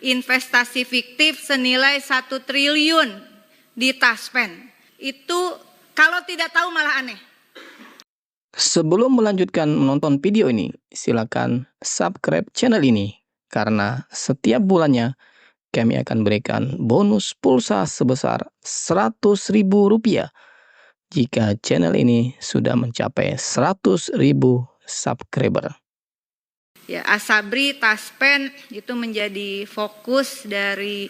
investasi fiktif senilai 1 triliun di Taspen. Itu kalau tidak tahu malah aneh. Sebelum melanjutkan menonton video ini, silakan subscribe channel ini karena setiap bulannya kami akan berikan bonus pulsa sebesar Rp100.000 jika channel ini sudah mencapai 100.000 subscriber. Ya, Asabri Taspen itu menjadi fokus dari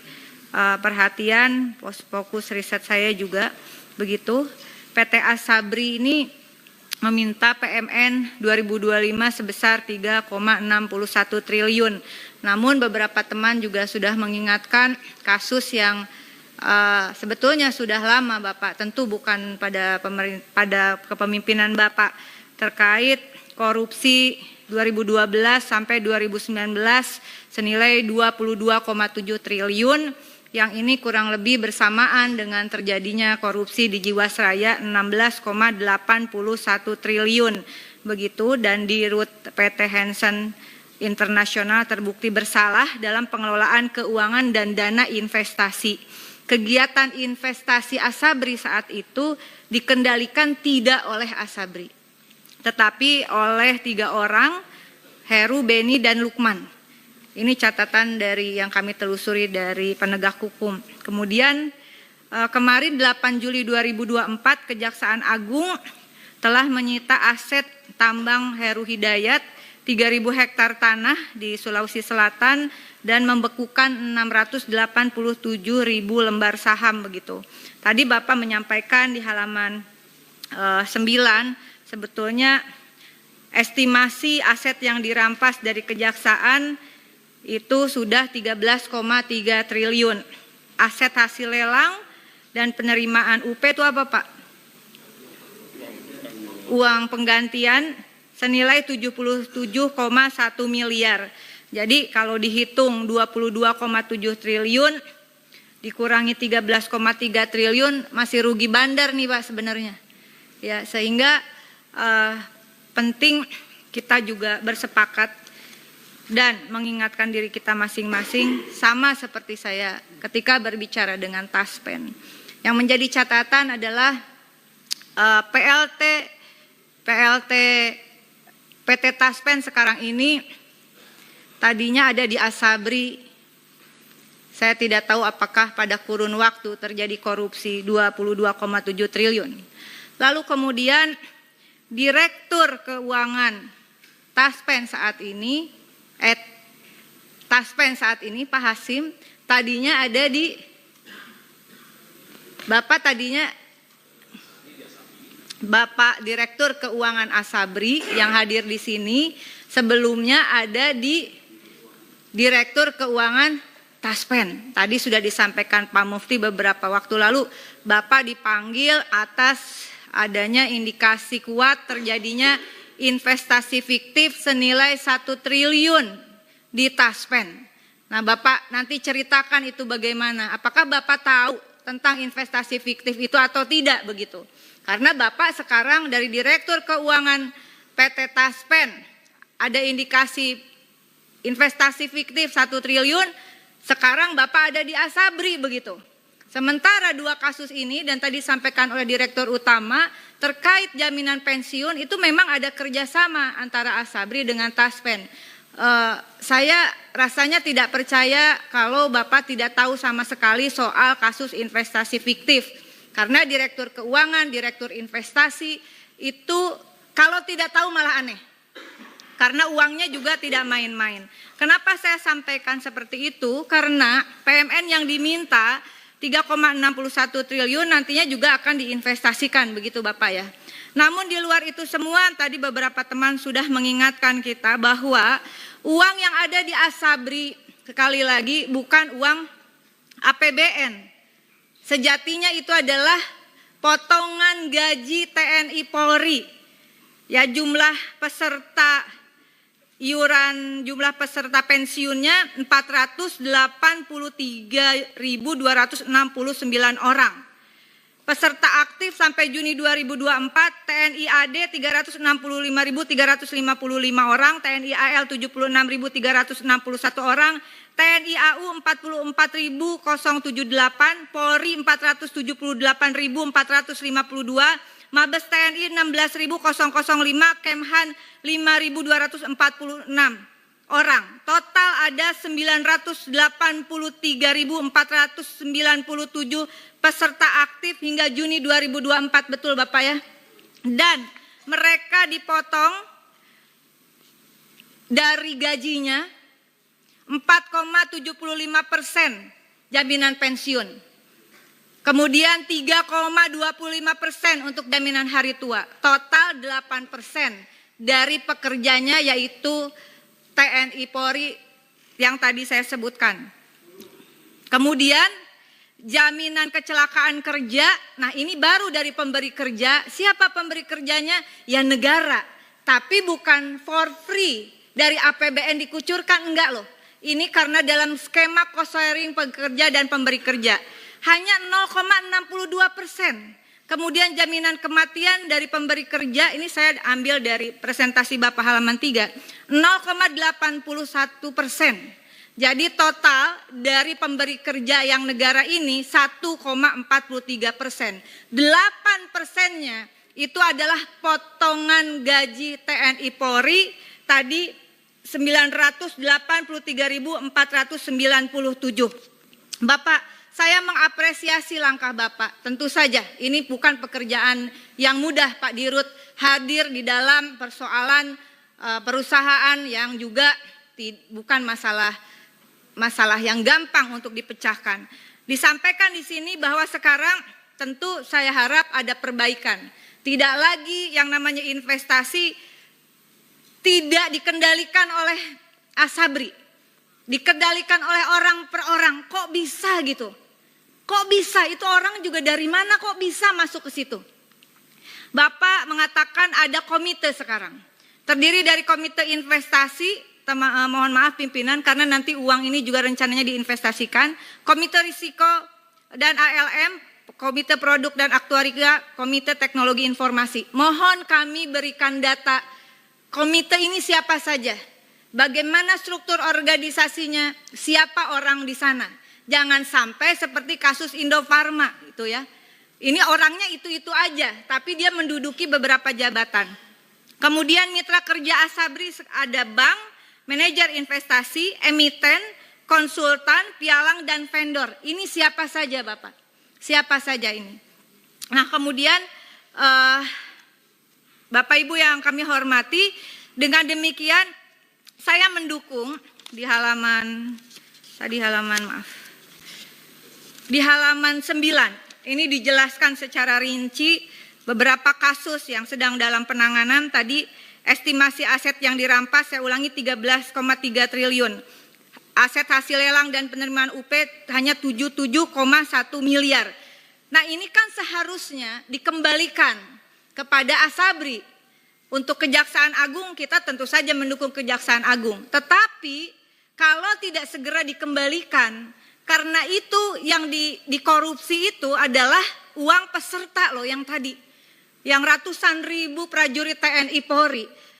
perhatian, fokus riset saya juga begitu. PT Asabri ini meminta PMN 2025 sebesar 3,61 triliun. Namun beberapa teman juga sudah mengingatkan kasus yang sebetulnya sudah lama Bapak, tentu bukan pada kepemimpinan Bapak, terkait korupsi 2012 sampai 2019 senilai 22,7 triliun, yang ini kurang lebih bersamaan dengan terjadinya korupsi di Jiwasraya 16,81 triliun begitu, dan di RUT PT Hansen Internasional terbukti bersalah dalam pengelolaan keuangan dan dana investasi. Kegiatan investasi Asabri saat itu dikendalikan tidak oleh Asabri, tetapi oleh 3 orang, Heru, Beni, dan Lukman. Ini catatan dari yang kami telusuri dari penegak hukum. Kemudian kemarin 8 Juli 2024 Kejaksaan Agung telah menyita aset tambang Heru Hidayat 3.000 hektar tanah di Sulawesi Selatan dan membekukan 687.000 lembar saham begitu. Tadi Bapak menyampaikan di halaman 9 sebetulnya estimasi aset yang dirampas dari kejaksaan itu sudah 13,3 triliun. Aset hasil lelang dan penerimaan UP itu apa Pak? Uang penggantian senilai 77,1 miliar. Jadi kalau dihitung 22,7 triliun dikurangi 13,3 triliun masih rugi bandar nih Pak sebenarnya. Ya, sehingga penting kita juga bersepakat dan mengingatkan diri kita masing-masing, sama seperti saya ketika berbicara dengan Taspen. Yang menjadi catatan adalah PLT PT Taspen sekarang ini tadinya ada di Asabri. Saya tidak tahu apakah pada kurun waktu terjadi korupsi 22,7 triliun. Lalu kemudian Direktur Keuangan Taspen saat ini Pak Hasim tadinya ada di Bapak Direktur Keuangan Asabri yang hadir di sini sebelumnya ada di Direktur Keuangan Taspen. Tadi sudah disampaikan Pak Mufti beberapa waktu lalu, Bapak dipanggil atas adanya indikasi kuat terjadinya investasi fiktif senilai 1 triliun di Taspen. Nah Bapak nanti ceritakan itu bagaimana, apakah Bapak tahu tentang investasi fiktif itu atau tidak begitu. Karena Bapak sekarang dari Direktur Keuangan PT Taspen ada indikasi investasi fiktif 1 triliun, sekarang Bapak ada di Asabri begitu. Sementara 2 kasus ini dan tadi disampaikan oleh Direktur Utama terkait jaminan pensiun itu memang ada kerjasama antara Asabri dengan Taspen. Saya rasanya tidak percaya kalau Bapak tidak tahu sama sekali soal kasus investasi fiktif. Karena Direktur Keuangan, Direktur Investasi itu kalau tidak tahu malah aneh. Karena uangnya juga tidak main-main. Kenapa saya sampaikan seperti itu? Karena PMN yang diminta 3,61 triliun nantinya juga akan diinvestasikan begitu Bapak ya. Namun di luar itu semua tadi beberapa teman sudah mengingatkan kita bahwa uang yang ada di Asabri sekali lagi bukan uang APBN. Sejatinya itu adalah potongan gaji TNI Polri. Ya jumlah peserta iuran jumlah peserta pensiunnya 483.269 orang. Peserta aktif sampai Juni 2024 TNI AD 365.355 orang, TNI AL 76.361 orang, TNI AU 44.078, Polri 478.452, Mabes TNI 16.005, Kemhan 5.246 orang. Total ada 983.497 peserta aktif hingga Juni 2024, betul Bapak ya. Dan mereka dipotong dari gajinya 4,75% jaminan pensiun. Kemudian 3,25% untuk jaminan hari tua. Total 8% dari pekerjanya yaitu TNI Polri yang tadi saya sebutkan. Kemudian jaminan kecelakaan kerja, nah ini baru dari pemberi kerja. Siapa pemberi kerjanya? Ya negara, tapi bukan for free dari APBN dikucurkan, enggak loh. Ini karena dalam skema cost sharing pekerja dan pemberi kerja. Hanya 0,62%. Kemudian jaminan kematian dari pemberi kerja, ini saya ambil dari presentasi Bapak halaman 3, 0,81%. Jadi total dari pemberi kerja yang negara ini 1,43%. 8%-nya itu adalah potongan gaji TNI Polri tadi 983.497. Bapak, saya mengapresiasi langkah Bapak. Tentu saja ini bukan pekerjaan yang mudah Pak Dirut, hadir di dalam persoalan perusahaan yang juga bukan masalah yang gampang untuk dipecahkan. Disampaikan di sini bahwa sekarang tentu saya harap ada perbaikan. Tidak lagi yang namanya investasi tidak dikendalikan oleh Asabri, dikendalikan oleh orang per orang. Kok bisa gitu? Kok bisa? Itu orang juga dari mana kok bisa masuk ke situ? Bapak mengatakan ada komite sekarang. Terdiri dari komite investasi, mohon maaf pimpinan karena nanti uang ini juga rencananya diinvestasikan. Komite risiko dan ALM, komite produk dan aktuaria, komite teknologi informasi. Mohon kami berikan data komite ini siapa saja. Bagaimana struktur organisasinya, siapa orang di sana. Jangan sampai seperti kasus Indofarma itu ya. Ini orangnya itu-itu aja, tapi dia menduduki beberapa jabatan. Kemudian mitra kerja Asabri ada bank, manajer investasi, emiten, konsultan, pialang dan vendor. Ini siapa saja Bapak? Siapa saja ini? Nah kemudian Bapak Ibu yang kami hormati, dengan demikian saya mendukung di halaman 9 ini dijelaskan secara rinci beberapa kasus yang sedang dalam penanganan. Tadi estimasi aset yang dirampas saya ulangi 13,3 triliun. Aset hasil lelang dan penerimaan UP hanya 77,1 miliar. Nah ini kan seharusnya dikembalikan kepada Asabri. Untuk Kejaksaan Agung kita tentu saja mendukung Kejaksaan Agung. Tetapi kalau tidak segera dikembalikan, karena itu yang dikorupsi itu adalah uang peserta loh yang tadi. Yang ratusan ribu prajurit TNI Polri.